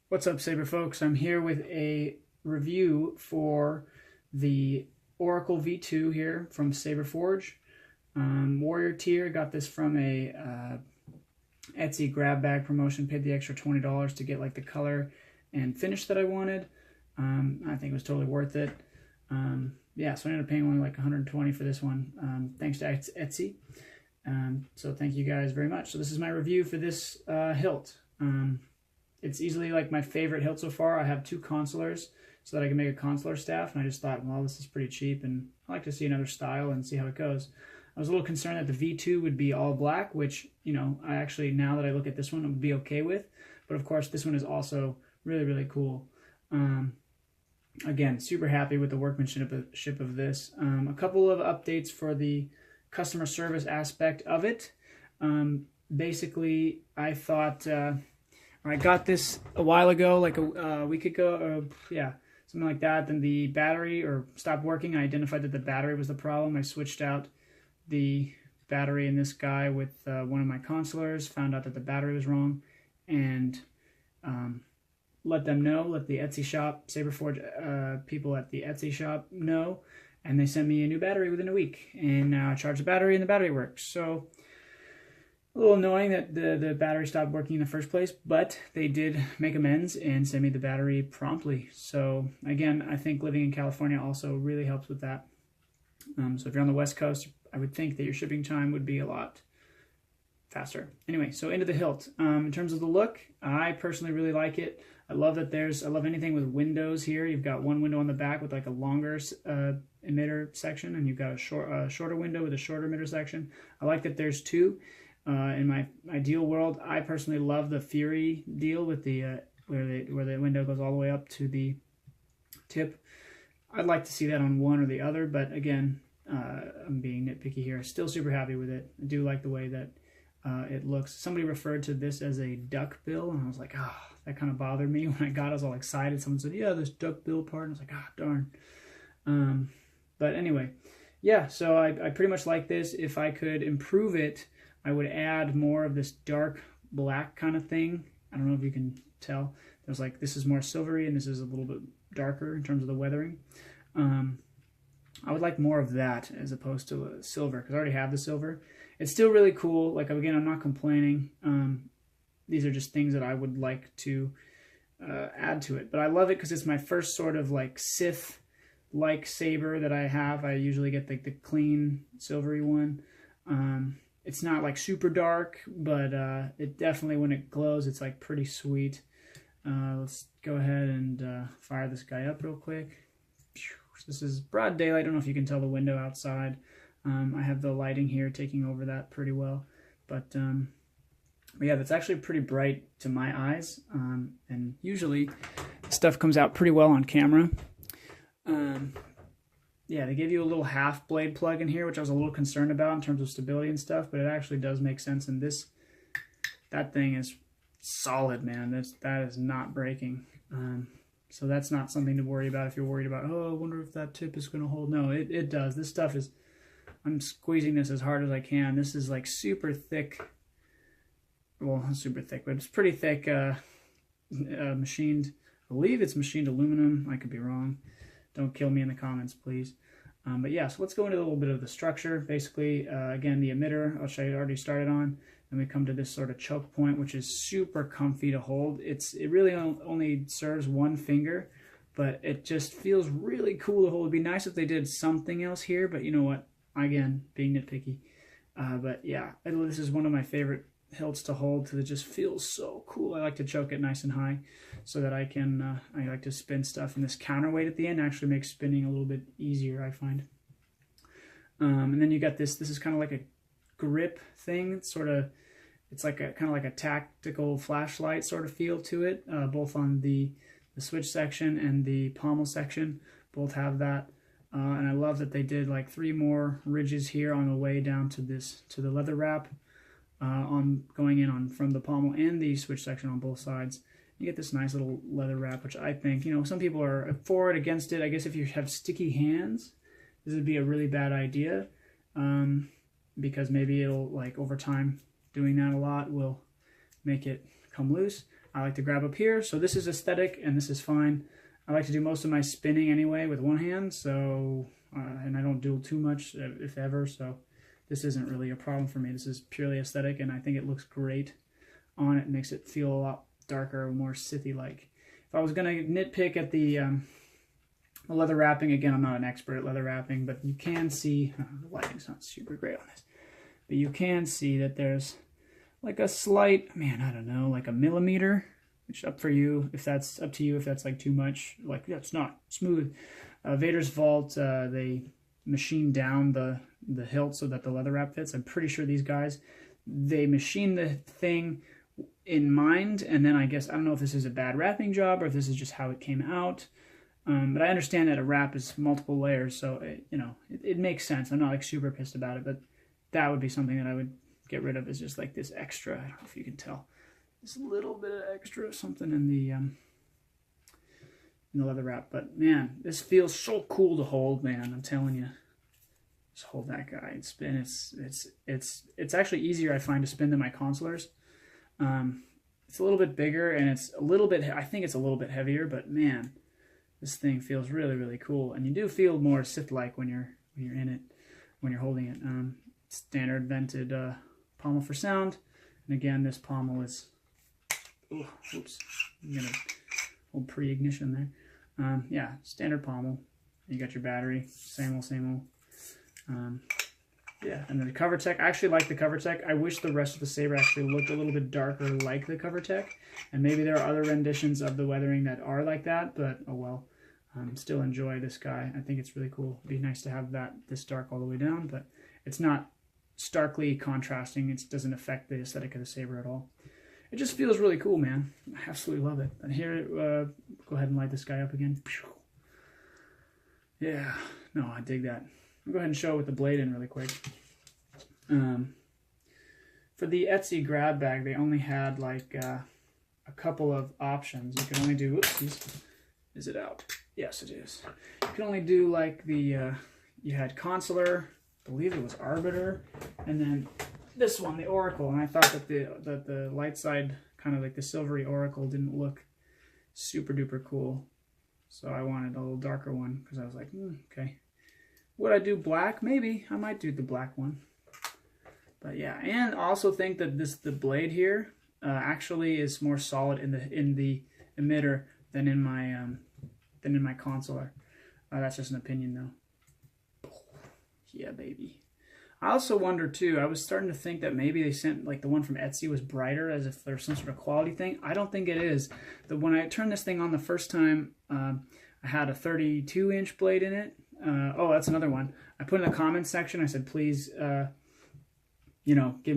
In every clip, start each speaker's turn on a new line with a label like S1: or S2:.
S1: What's up, Saber folks? I'm here with a review for the Oracle V2 here from Saberforge. Warrior tier, got this from a Etsy grab bag promotion, paid the extra $20 to get like the color and finish that I wanted. I think it was totally worth it. Yeah, so I ended up paying only like $120 for this one, thanks to Etsy. So thank you guys very much. So this is my review for this hilt. It's easily like my favorite hilt so far. I have two consulars so that I can make a consular staff, and I just thought, well, this is pretty cheap, and I like to see another style and see how it goes. I was a little concerned that the V2 would be all black, which, you know, I actually, now that I look at this one, I would be okay with. But of course, this one is also really, really cool. Again, super happy with the workmanship of this. A couple of updates for the customer service aspect of it. Basically, I thought... I got this a while ago, like a week ago, yeah, something like that. Then the battery stopped working. I identified that the battery was the problem. I switched out the battery in this guy with one of my consulars, found out that the battery was wrong, and let the Etsy shop, Saberforge people at the Etsy shop know, and they sent me a new battery within a week. And now I charge the battery and the battery works. So a little annoying that the battery stopped working in the first place, but they did make amends and send me the battery promptly. So again, I think living in California also really helps with that. So if you're on the West Coast, I would think that your shipping time would be a lot faster. Anyway, so into the hilt. In terms of the look, I personally really like it. I love that I love anything with windows here. You've got one window on the back with like a longer emitter section, and you've got a shorter window with a shorter emitter section. I like that there's two. In my ideal world, I personally love the Fury deal with the where the window goes all the way up to the tip. I'd like to see that on one or the other, but again, I'm being nitpicky here. Still super happy with it. I do like the way that it looks. Somebody referred to this as a duck bill, and I was like, oh, that kind of bothered me when I got it. I was all excited. Someone said, yeah, this duck bill part, and I was like, ah, darn. But anyway, yeah, so I pretty much like this. If I could improve it, I would add more of this dark black kind of thing. I don't know if you can tell. There's like, this is more silvery and this is a little bit darker in terms of the weathering. I would like more of that as opposed to silver, because I already have the silver. It's still really cool. Like, again, I'm not complaining. These are just things that I would like to add to it. But I love it because it's my first sort of like Sith-like saber that I have. I usually get the clean silvery one. It's not like super dark, but it definitely, when it glows, it's like pretty sweet. Let's go ahead and fire this guy up real quick. This is broad daylight. I don't know if you can tell the window outside. I have the lighting here taking over that pretty well. But yeah, that's actually pretty bright to my eyes. And usually stuff comes out pretty well on camera. Yeah, they gave you a little half blade plug in here, which I was a little concerned about in terms of stability and stuff, but it actually does make sense. And that thing is solid, man. That is not breaking. So that's not something to worry about if you're worried about, oh, I wonder if that tip is going to hold. No, it does. This stuff is, I'm squeezing this as hard as I can. This is like super thick. Well, not super thick, but it's pretty thick machined. I believe it's machined aluminum. I could be wrong. Don't kill me in the comments, please. But yeah, so let's go into a little bit of the structure. Basically, again, the emitter, I'll show you, I already started on. Then we come to this sort of choke point, which is super comfy to hold. It really only serves one finger, but it just feels really cool to hold. It'd be nice if they did something else here, but you know what? Again, being nitpicky. But yeah, this is one of my favorite hilts to hold because it just feels so cool. I like to choke it nice and high so that I can, I like to spin stuff, and this counterweight at the end actually makes spinning a little bit easier, I find. And then you got this is kind of like a grip thing. It's like a kind of like a tactical flashlight sort of feel to it, both on the switch section and the pommel section, both have that. And I love that they did like 3 more ridges here on the way down to the leather wrap. Going in from the pommel and the switch section on both sides. You get this nice little leather wrap, which I think, you know, some people are for it, against it. I guess if you have sticky hands, this would be a really bad idea, because maybe it'll, like, over time, doing that a lot will make it come loose. I like to grab up here. So this is aesthetic and this is fine. I like to do most of my spinning anyway with one hand, so and I don't do too much if ever, so this isn't really a problem for me. This is purely aesthetic, and I think it looks great on it. It makes it feel a lot darker, more Sithy-like. If I was going to nitpick at the leather wrapping, again, I'm not an expert at leather wrapping, but you can see, the lighting's not super great on this, but you can see that there's like a slight, man, I don't know, like a millimeter, which up for you, if that's up to you, if that's like too much, like that's not smooth. Vader's Vault, they machine down the hilt so that the leather wrap fits. I'm pretty sure these guys, they machine the thing in mind, and then I guess, I don't know if this is a bad wrapping job or if this is just how it came out. But I understand that a wrap is multiple layers, so it makes sense. I'm not like super pissed about it, but that would be something that I would get rid of, is just like this extra, I don't know if you can tell, this little bit of extra something in the leather wrap. But man, this feels so cool to hold, man. I'm telling you, just hold that guy and spin. It's actually easier, I find, to spin than my consulars. It's a little bit bigger, and it's a little bit, I think it's a little bit heavier, but man, this thing feels really, really cool. And you do feel more Sith-like when you're in it, when you're holding it. Standard vented pommel for sound, and again, this pommel is, oops, I'm gonna hold pre-ignition there. Yeah, standard pommel. You got your battery, same old. Yeah, and then the cover tech. I actually like the cover tech. I wish the rest of the saber actually looked a little bit darker like the cover tech, and maybe there are other renditions of the weathering that are like that, but oh well. Still enjoy this guy. I think it's really cool. It'd be nice to have that this dark all the way down, but it's not starkly contrasting. It doesn't affect the aesthetic of the saber at all. It just feels really cool, man. I absolutely love it. And here, go ahead and light this guy up again. Yeah, no, I dig that. I'll go ahead and show it with the blade in really quick. For the Etsy grab bag, they only had like a couple of options. You can only do, whoopsies, is it out? Yes, it is. You can only do like the, you had consular, I believe it was arbiter, and then this one, the oracle. And I thought that the light side, kind of like the silvery oracle, didn't look super duper cool. So I wanted a little darker one, because I was like, okay. Would I do black? Maybe. I might do the black one. But yeah, and I also think that the blade here actually is more solid in the emitter than in my consular. That's just an opinion, though. Yeah, baby. I also wonder too, I was starting to think that maybe they sent, like, the one from Etsy was brighter, as if there's some sort of quality thing. I don't think it is. When I turned this thing on the first time, I had a 32-inch blade in it. Oh, that's another one. I put in the comments section, I said, please, give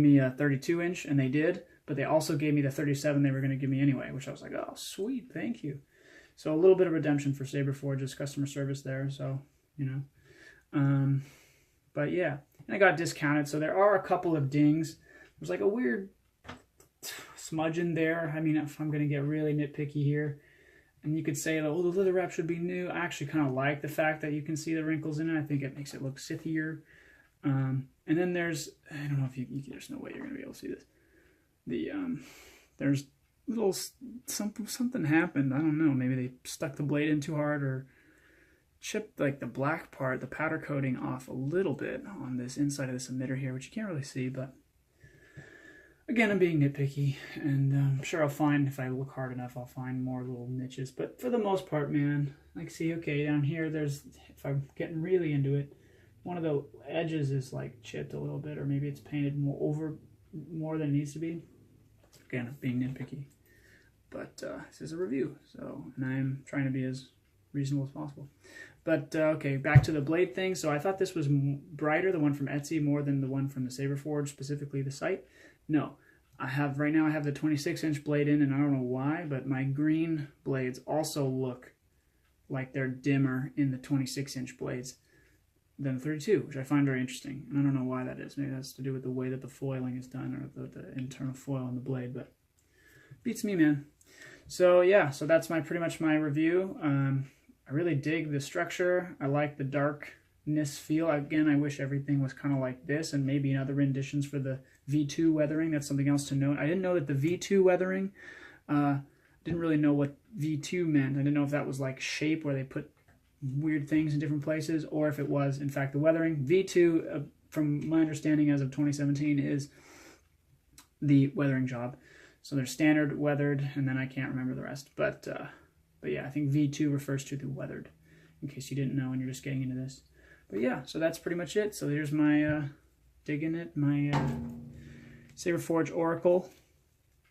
S1: me a 32-inch, and they did, but they also gave me the 37 they were going to give me anyway, which I was like, oh, sweet, thank you. So a little bit of redemption for Saberforge's customer service there, so, but yeah, and I got discounted, so there are a couple of dings. There's like a weird smudge in there. I mean, if I'm going to get really nitpicky here, and you could say, oh, the leather wrap should be new. I actually kind of like the fact that you can see the wrinkles in it. I think it makes it look Sithier. And then there's, I don't know if there's no way you're going to be able to see this. There's little, something happened. I don't know. Maybe they stuck the blade in too hard or chipped like the black part, the powder coating off a little bit on this inside of this emitter here, which you can't really see, but again, I'm being nitpicky, and I'm sure I'll find, if I look hard enough, I'll find more little niches. But for the most part, man, like, see, okay, down here, there's, if I'm getting really into it, one of the edges is like chipped a little bit, or maybe it's painted more than it needs to be. Again, I'm being nitpicky. But this is a review, so, and I'm trying to be as reasonable as possible. But okay, back to the blade thing. So I thought this was brighter, the one from Etsy, more than the one from the Saberforge, specifically the site. No, right now I have the 26-inch blade in, and I don't know why, but my green blades also look like they're dimmer in the 26-inch blades than the 32, which I find very interesting. And I don't know why that is. Maybe that's to do with the way that the foiling is done, or the internal foil on the blade, but beats me, man. So yeah, so that's pretty much my review. I really dig the structure. I like the darkness feel. Again, I wish everything was kind of like this, and maybe in other renditions for the V2 weathering. That's something else to note. I didn't know that the V2 weathering Didn't really know what V2 meant. I didn't know if that was like shape where they put weird things in different places, or if it was in fact the weathering. V2, from my understanding as of 2017, is the weathering job. So there's standard, weathered, and then I can't remember the rest. But yeah, I think V2 refers to the weathered, in case you didn't know and you're just getting into this. But yeah, so that's pretty much it. So here's my digging it, my Saberforge Oracle.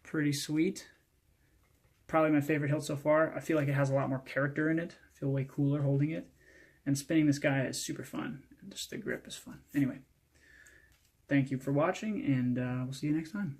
S1: Pretty sweet. Probably my favorite hilt so far. I feel like it has a lot more character in it. I feel way cooler holding it. And spinning this guy is super fun. And just the grip is fun. Anyway, thank you for watching, and we'll see you next time.